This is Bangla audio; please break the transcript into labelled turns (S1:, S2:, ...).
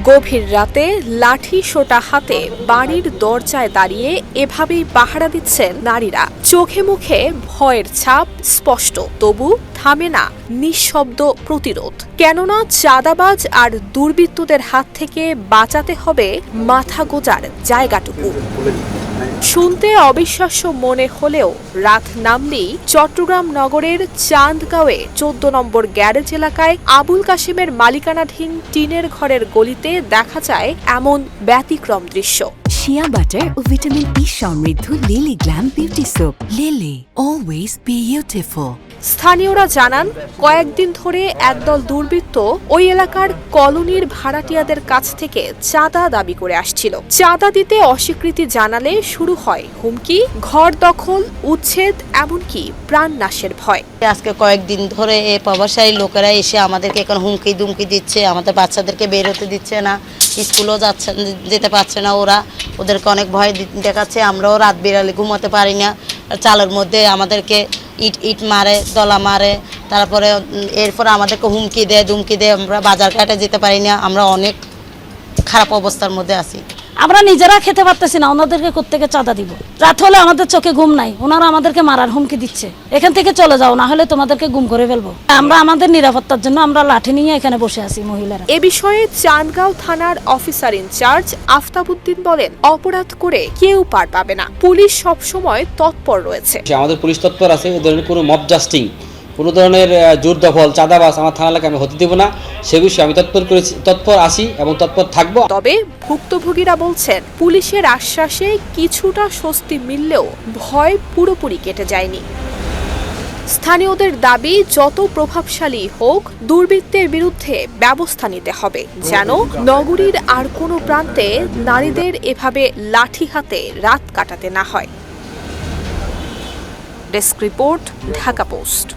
S1: গভীর রাতে লাঠি সোটা হাতে বাড়ির দরজায় দাঁড়িয়ে এভাবেই পাহারা দিচ্ছেন নারীরা। চোখে মুখে ভয়ের ছাপ স্পষ্ট, তবু থামে না নিঃশব্দ প্রতিরোধ। কেননা চাঁদাবাজ আর দুর্বৃত্তদের হাত থেকে বাঁচাতে হবে মাথা গোজার জায়গাটুকু। শুনতে অবিশ্বাস্য মনে হলেও রাত নামলেই চট্টগ্রাম নগরের চান্দগাঁওয়ে ১৪ নম্বর গ্যারেজ এলাকায় আবুল কাশেমের মালিকানাধীন টিনের ঘরের গলিতে দেখা যায় এমন ব্যতিক্রম দৃশ্য।
S2: শিয়া বাটার ও ভিটামিন ই সমৃদ্ধ lily glam beauty soap. Lily, always beautiful.
S1: স্থানীয়রা জানান, কয়েকদিন ধরে একদল দুর্বৃত্ত ওই এলাকার কলোনির ভাড়াটিয়াদের কাছ থেকে চাঁদা দাবি করে আসছিল। চাঁদা দিতে অস্বীকৃতি জানালে শুরু হয় হুমকি, ঘর দখল, উচ্ছেদ, এমনকি প্রাণনাশের ভয়।
S3: আজকে কয়েকদিন ধরে এই প্রবাসী লোকেরা এসে আমাদেরকে এখন হুমকি দুমকি দিচ্ছে, আমাদের বাচ্চাদেরকে বের হতে দিচ্ছে না, স্কুলও যেতে পারছে না। ওদেরকে অনেক ভয় দেখাচ্ছে। আমরাও রাত বিরালে ঘুমাতে পারি না। চালের মধ্যে আমাদেরকে ইট মারে, দলা মারে, তারপরে এরপর আমাদেরকে হুমকি দেয়, ধুমকি দেয়। আমরা বাজার ঘাটে যেতে পারি না। আমরা অনেক খারাপ অবস্থার মধ্যে আছি।
S4: আমরা নিজেরা খেতে পারতেছি না, ওনাদেরকে কোত্থেকে চাঁদা দিব? রাত হলে আমাদের চোখে ঘুম নাই, ওনারা আমাদেরকে মারার হুমকি দিচ্ছে, এখান থেকে চলে যাও, না হলে তোমাদেরকে গুম করে ফেলবো। আমরা আমাদের নিরাপত্তার জন্য আমরা লাঠি নিয়ে এখানে বসে আছি মহিলারা।
S1: এ বিষয়ে চান্দগাঁও থানার অফিসার ইনচার্জ আফতাবউদ্দিন বলেন, অপরাধ করে কেউ পার পাবে না, পুলিশ সবসময় তৎপর রয়েছে।
S5: আমাদের পুলিশ তৎপর আছে। এ ধরনের কোনো মব জাস্টিং, কোনো ধরনের জোর দখল, চাঁদাবাজ আমার থানা এলাকায় আমি হতে দেব না। সে বিষয়ে আমি তৎপর আসি এবং তৎপর থাকবো।
S1: তবে ভুক্তভোগীরা বলছেন, পুলিশের আশ্বাসে কিছুটা স্বস্তি মিললেও ভয় পুরোপুরি কেটে যায়নি। স্থানীয়দের দাবি, যত প্রভাবশালী হোক, দুর্বৃত্তের বিরুদ্ধে ব্যবস্থা নিতে হবে, যেন নগরীর আর কোনো প্রান্তে নারীদের এভাবে লাঠি হাতে রাত কাটাতে না হয়। Desk report, Dhaka post.